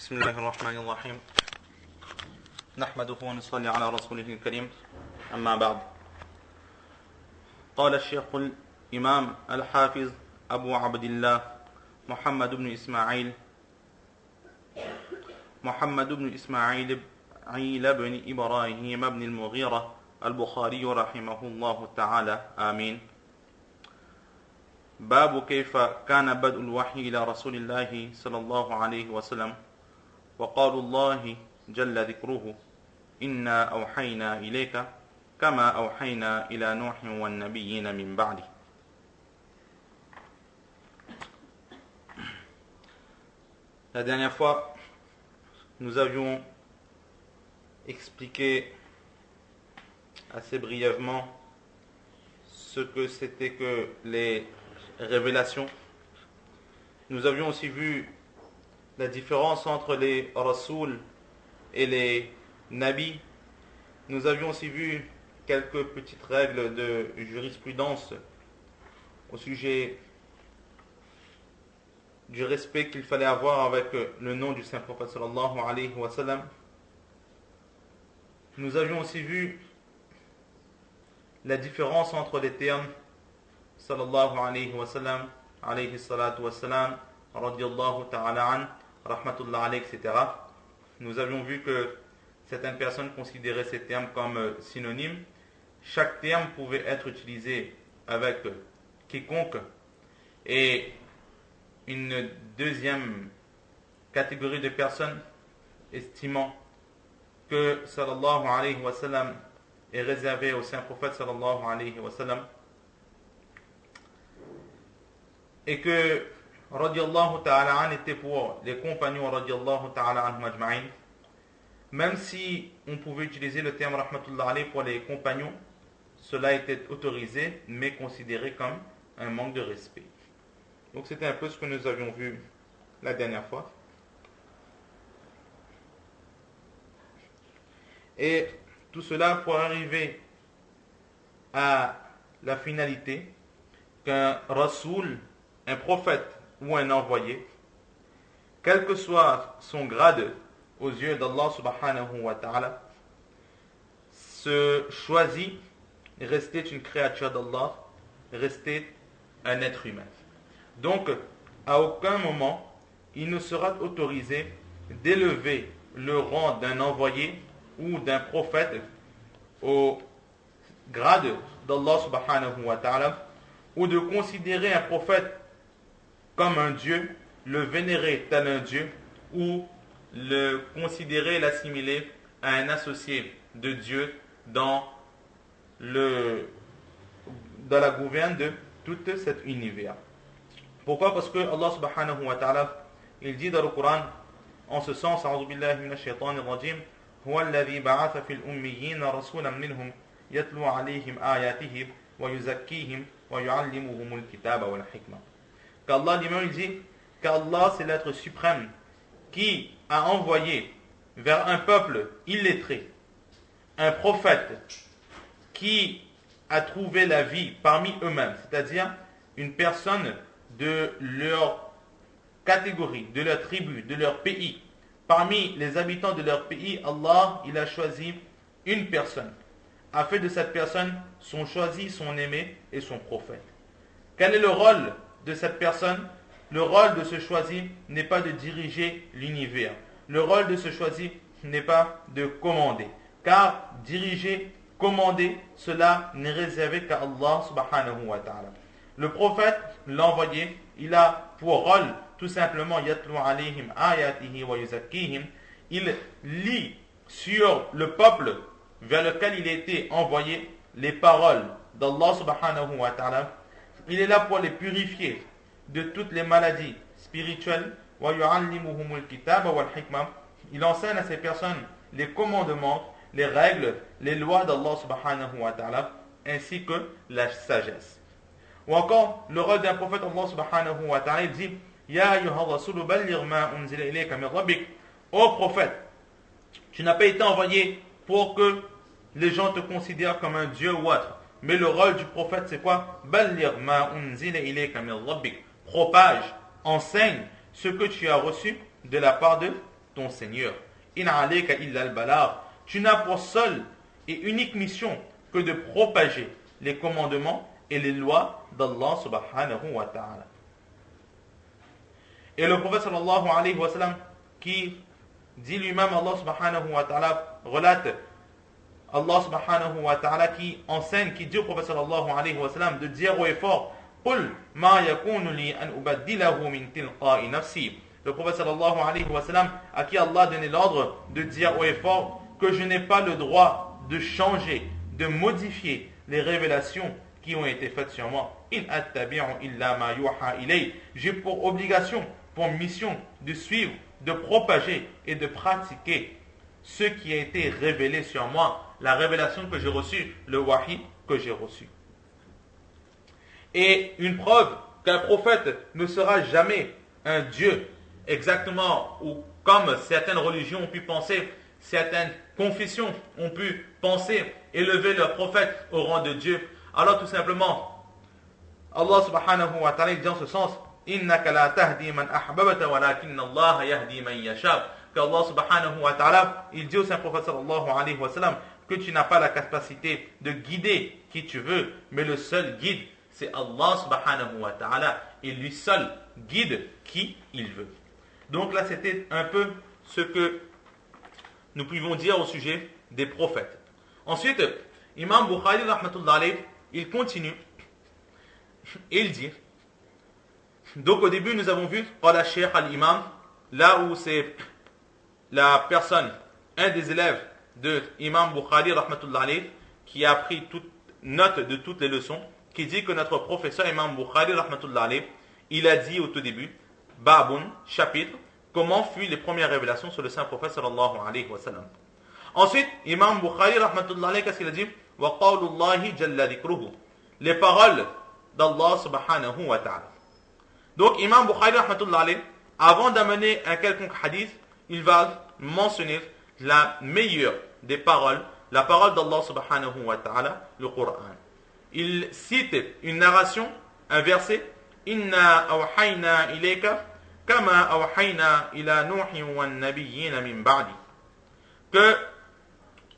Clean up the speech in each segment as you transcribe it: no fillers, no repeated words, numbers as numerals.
بسم الله الرحمن الرحيم نحمده ونصلي على رسوله الكريم أما بعد قال الشيخ الإمام الحافظ أبو عبد الله محمد بن إسماعيل بن إبراهيم بن المغيرة البخاري رحمه الله تعالى آمين. باب كيف كان بدء الوحي إلى رسول الله صلى الله عليه وسلم وقال الله جل ذكره إنا أوحينا إليك كما أوحينا إلى نوح والنبيين من بعده. La dernière fois, nous avions expliqué assez brièvement ce que c'était que les révélations. Nous avions aussi vu la différence entre les rasouls et les nabis. Nous avions aussi vu quelques petites règles de jurisprudence au sujet du respect qu'il fallait avoir avec le nom du Saint-Prophète sallallahu alayhi wa sallam. Nous avions aussi vu la différence entre les termes sallallahu alayhi wa sallam, alayhi salatu wa salam, radiyallahu ta'ala an, rahmatullah alayhi, etc. Nous avions vu que certaines personnes considéraient ces termes comme synonymes. Chaque terme pouvait être utilisé avec quiconque. Et une deuxième catégorie de personnes estimant que sallallahu alayhi wa sallam est réservé au Saint-Prophète sallallahu alayhi wa sallam et que radiyallahu ta'ala an était pour les compagnons radiyallahu ta'ala anhum ajma'in. Même si on pouvait utiliser le terme rahmatullah alayhi pour les compagnons, cela était autorisé mais considéré comme un manque de respect. Donc c'était un peu ce que nous avions vu la dernière fois. Et tout cela pour arriver à la finalité qu'un rasoul, un prophète ou un envoyé, quel que soit son grade aux yeux d'Allah subhanahu wa ta'ala, se choisit rester une créature d'Allah, rester un être humain. Donc, à aucun moment, il ne sera autorisé d'élever le rang d'un envoyé ou d'un prophète au grade d'Allah subhanahu wa ta'ala, ou de considérer un prophète comme un dieu, le vénérer tel un dieu, ou le considérer, l'assimiler à un associé de Dieu dans la gouverne de tout cet univers. Pourquoi? Parce que Allah subhanahu wa ta'ala, il dit dans le Coran, en ce sens, a'udhu billahi minash shaitanir rajim, huwa alladhi ba'atha fil ummiyyin rasulan minhum yatlu alayhim ayatihi wa yuzakkihim wa yu'allimuhumul kitaba wal hikma. Qu'Allah lui-même, il dit qu'Allah, c'est l'être suprême qui a envoyé vers un peuple illettré un prophète qui a trouvé la vie parmi eux-mêmes, c'est-à-dire une personne de leur catégorie, de leur tribu, de leur pays. Parmi les habitants de leur pays, Allah, il a choisi une personne, a fait de cette personne son choisi, son aimé et son prophète. Quel est le rôle de cette personne? Le rôle de ce choisi n'est pas de diriger l'univers. Le rôle de ce choisi n'est pas de commander. Car diriger, commander, cela n'est réservé qu'à Allah subhanahu wa ta'ala. Le prophète, l'envoyé, il a pour rôle tout simplement yatlu alayhim ayatihi wa yuzakkihim. Il lit sur le peuple vers lequel il a été envoyé les paroles d'Allah subhanahu wa ta'ala. Il est là pour les purifier de toutes les maladies spirituelles. Il enseigne à ces personnes les commandements, les règles, les lois d'Allah subhanahu wa ta'ala, ainsi que la sagesse. Ou encore, le rôle d'un prophète, Allah subhanahu wa ta'ala, il dit Ya ayyuha rasulu balligh ma unzila ilayka min rabbik. Ô prophète, tu n'as pas été envoyé pour que les gens te considèrent comme un dieu ou autre. Mais le rôle du prophète, c'est quoi? Balligh ma unzila ilayka min rabbik. Propage, enseigne ce que tu as reçu de la part de ton Seigneur. In alayka illa al-balagh. Tu n'as pour seule et unique mission que de propager les commandements et les lois d'Allah subhanahu wa ta'ala. Et le prophète sallallahu alayhi wa sallam qui dit lui-même, Allah subhanahu wa ta'ala relate, Allah subhanahu wa ta'ala qui enseigne, qui dit au prophète sallallahu alayhi wa sallam de dire haut et fort, قُلْ مَا يَكُونُ لِي أَنْ أُبَدِّلَهُ مِنْ تِلْقَاءِ نَفْسِي. Le prophète sallallahu alayhi wa sallam à qui Allah a donné l'ordre de dire haut et fort que je n'ai pas le droit de changer, de modifier les révélations qui ont été faites sur moi. In attabi'u illa ma yuha ilay. J'ai pour obligation, pour mission de suivre, de propager et de pratiquer ce qui a été révélé sur moi, la révélation que j'ai reçue, le wahi que j'ai reçu. Et une preuve qu'un prophète ne sera jamais un Dieu, exactement, ou comme certaines religions ont pu penser, certaines confessions ont pu penser, élever leur prophète au rang de Dieu. Alors tout simplement, Allah subhanahu wa ta'ala dit en ce sens, إِنَّكَ لَا تَهْدِي مَنْ أَحْبَبْتَ وَلَكِنَّ اللَّهَ يَهْدِي مَنْ يَشَاءُ. qu'Allah subhanahu wa ta'ala, il dit au Saint-Prophète sallallahu alayhi wa sallam que tu n'as pas la capacité de guider qui tu veux, mais le seul guide, c'est Allah subhanahu wa ta'ala, et lui seul guide qui il veut. Donc là, c'était un peu ce que nous pouvons dire au sujet des prophètes. Ensuite, Imam Bukhari, rahmatullah alayhi, il continue, et il dit, donc au début, nous avons vu, qala Cheikh al-Imam, là où c'est la personne, un des élèves de Imam Bukhari, rahmatullah alayhi, qui a pris toute note de toutes les leçons, qui dit que notre professeur Imam Bukhari, rahmatullah alayhi, il a dit au tout début, Babun, chapitre, comment furent les premières révélations sur le Saint-Prophète sallallahu alayhi wa sallam. Ensuite, Imam Bukhari, rahmatullah alayhi, qu'est-ce qu'il a dit? Wa qawlullahi jalla dhikruhu. Les paroles d'Allah subhanahu wa ta'ala. Donc, Imam Bukhari, rahmatullah alayhi, avant d'amener un quelconque hadith, il va mentionner la meilleure des paroles, la parole d'Allah subhanahu wa ta'ala, le Coran. Il cite une narration, un verset, Inna awhayna ilayka kama awhayna ila Nuhin wa nabiyyina min ba'di. Que,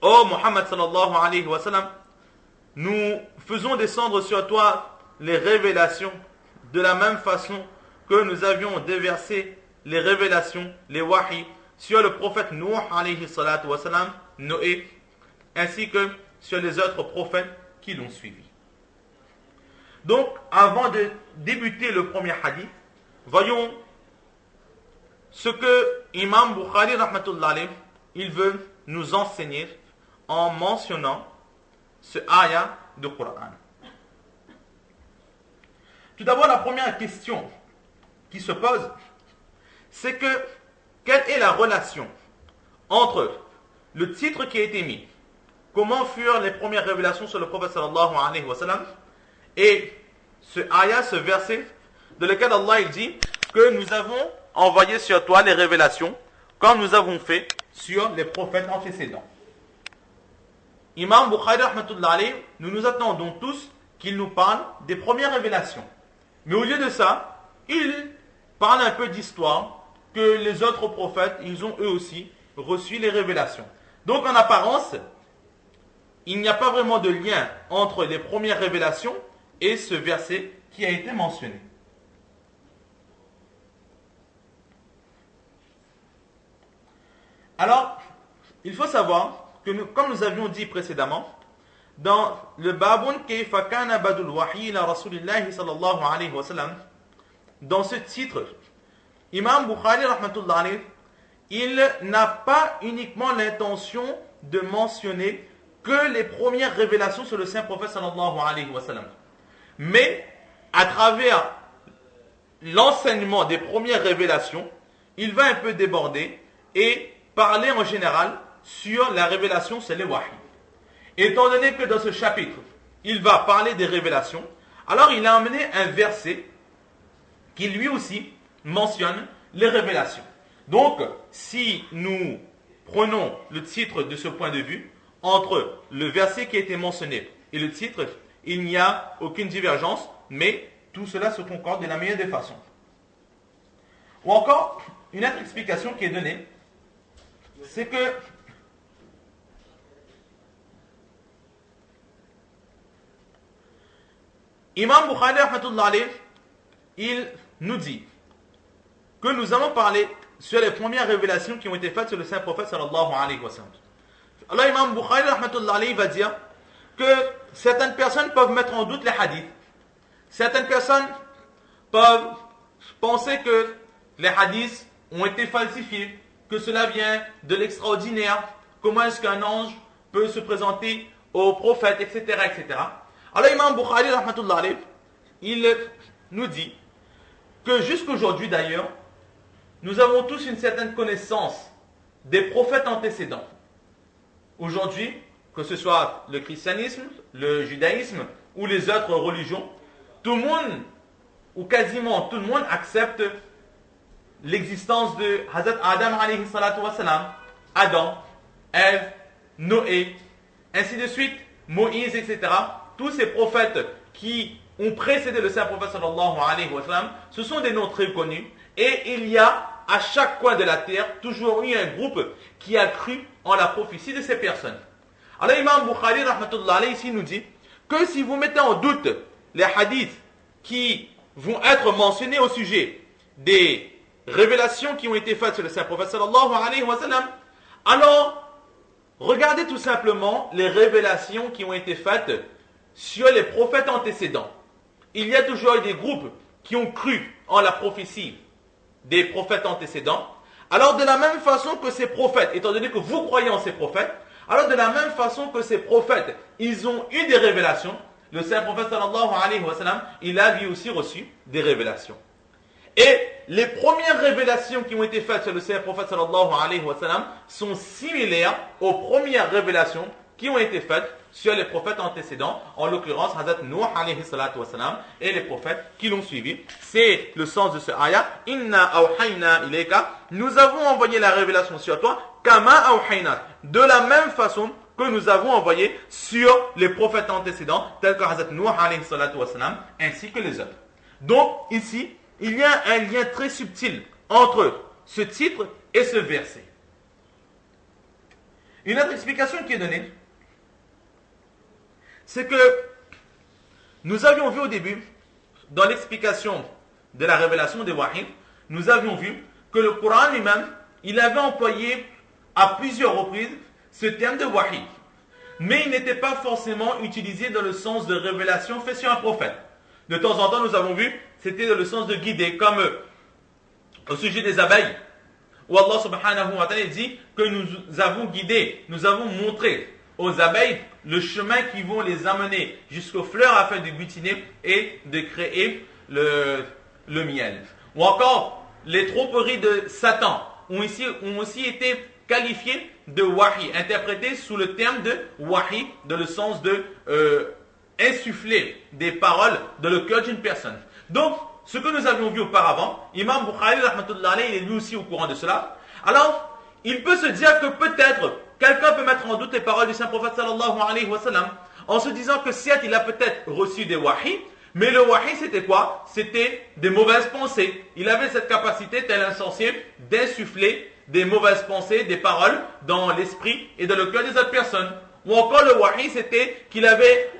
ô Muhammad sallallahu alayhi wa sallam, nous faisons descendre sur toi les révélations de la même façon que nous avions déversé les révélations, les wahis, sur le prophète Nuh alayhi salatu wa salam, Noé, ainsi que sur les autres prophètes qui l'ont suivi. Donc, avant de débuter le premier hadith, voyons ce que Imam Bukhari rahmatullah alayhi, il veut nous enseigner en mentionnant ce ayah du Coran. Tout d'abord, la première question qui se pose, c'est que quelle est la relation entre le titre qui a été mis, comment furent les premières révélations sur le prophète sallallahu alayhi wa sallam, et ce ayah, ce verset, de lequel Allah il dit que nous avons envoyé sur toi les révélations comme nous avons fait sur les prophètes antécédents. Imam Bukhari rahmatullah alayhi, nous nous attendons tous qu'il nous parle des premières révélations. Mais au lieu de ça, il parle un peu d'histoire que les autres prophètes, ils ont eux aussi reçu les révélations. Donc en apparence, il n'y a pas vraiment de lien entre les premières révélations et ce verset qui a été mentionné. Alors, il faut savoir que comme nous avions dit précédemment, dans le Babun Kayfa kana badul wahyi ila Rasulillahi sallallahu alayhi wa sallam, dans ce titre, Imam Bukhari rahmatullah alayhi, il n'a pas uniquement l'intention de mentionner que les premières révélations sur le Saint-Prophète sallallahu alayhi wa sallam. Mais, à travers l'enseignement des premières révélations, il va un peu déborder et parler en général sur la révélation, c'est les wahyi. Étant donné que dans ce chapitre, il va parler des révélations, alors il a amené un verset qui lui aussi mentionne les révélations. Donc, si nous prenons le titre de ce point de vue, entre le verset qui a été mentionné et le titre, il n'y a aucune divergence, mais tout cela se concorde de la meilleure des façons. Ou encore, une autre explication qui est donnée, c'est que Imam Bukhari, rahmatullah alayh, il nous dit que nous allons parler sur les premières révélations qui ont été faites sur le Saint-Prophète sallallahu alayhi wa sallam. Alors Imam Bukhari, rahmatullah alayh, va dire que certaines personnes peuvent mettre en doute les hadiths. Certaines personnes peuvent penser que les hadiths ont été falsifiés, que cela vient de l'extraordinaire. Comment est-ce qu'un ange peut se présenter au prophète, etc., etc. Alors Imam Bukhari, rahmatullah alayh, il nous dit que jusqu'aujourd'hui d'ailleurs, nous avons tous une certaine connaissance des prophètes antécédents. Aujourd'hui, que ce soit le christianisme, le judaïsme ou les autres religions, tout le monde, ou quasiment tout le monde, accepte l'existence de Hazrat Adam alayhi salatu wassalam, Adam, Ève, Noé, ainsi de suite, Moïse, etc. Tous ces prophètes qui ont précédé le Saint-Prophète sallallahu alayhi wa sallam, ce sont des noms très connus, et il y a à chaque coin de la terre toujours eu un groupe qui a cru en la prophétie de ces personnes. Alors Imam Bukhari rahmatullah alayhi ici nous dit que si vous mettez en doute les hadiths qui vont être mentionnés au sujet des révélations qui ont été faites sur le Saint-Prophète sallallahu alayhi wa sallam, alors regardez tout simplement les révélations qui ont été faites sur les prophètes antécédents. Il y a toujours eu des groupes qui ont cru en la prophétie des prophètes antécédents. Alors de la même façon que ces prophètes, étant donné que vous croyez en ces prophètes, alors de la même façon que ces prophètes, ils ont eu des révélations, le Saint-Prophète sallallahu alayhi wa sallam, il a lui aussi reçu des révélations. Et les premières révélations qui ont été faites sur le Saint-Prophète sallallahu alayhi wa sallam sont similaires aux premières révélations qui ont été faites sur les prophètes antécédents, en l'occurrence Hazrat Nuh alayhi salatu wa salam et les prophètes qui l'ont suivi. C'est le sens de ce ayah. Inna awhayna ilayka, nous avons envoyé la révélation sur toi, kama awhayna, de la même façon que nous avons envoyé sur les prophètes antécédents, tels que Hazrat Nuh alayhi salatu wa salam, ainsi que les autres. Donc ici, il y a un lien très subtil entre ce titre et ce verset. Une autre explication qui est donnée, c'est que nous avions vu au début, dans l'explication de la révélation des wahid, nous avions vu que le Coran lui-même, il avait employé à plusieurs reprises ce terme de wahid. Mais il n'était pas forcément utilisé dans le sens de révélation fait sur un prophète. De temps en temps, nous avons vu, c'était dans le sens de guider, comme au sujet des abeilles, où Allah subhanahu wa ta'ala dit que nous avons guidé, nous avons montré aux abeilles le chemin qui vont les amener jusqu'aux fleurs afin de butiner et de créer le miel. Ou encore, les tromperies de Satan ont aussi été qualifiées de wahi, interprétées sous le terme de wahi, dans le sens de insuffler des paroles dans le cœur d'une personne. Donc, ce que nous avions vu auparavant, Imam Bukhari, rahmatullah alayhi, il est lui aussi au courant de cela. Alors, il peut se dire que peut-être quelqu'un peut mettre en doute les paroles du Saint-Prophète sallallahu alayhi wa sallam, en se disant que certes, il a peut-être reçu des wahis, mais le wahi, c'était quoi? C'était des mauvaises pensées. Il avait cette capacité, tel un sorcier, d'insuffler des mauvaises pensées, des paroles dans l'esprit et dans le cœur des autres personnes. Ou encore, le wahi, c'était qu'il avait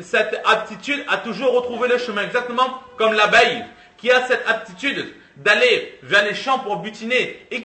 cette aptitude à toujours retrouver le chemin, exactement comme l'abeille qui a cette aptitude d'aller vers les champs pour butiner et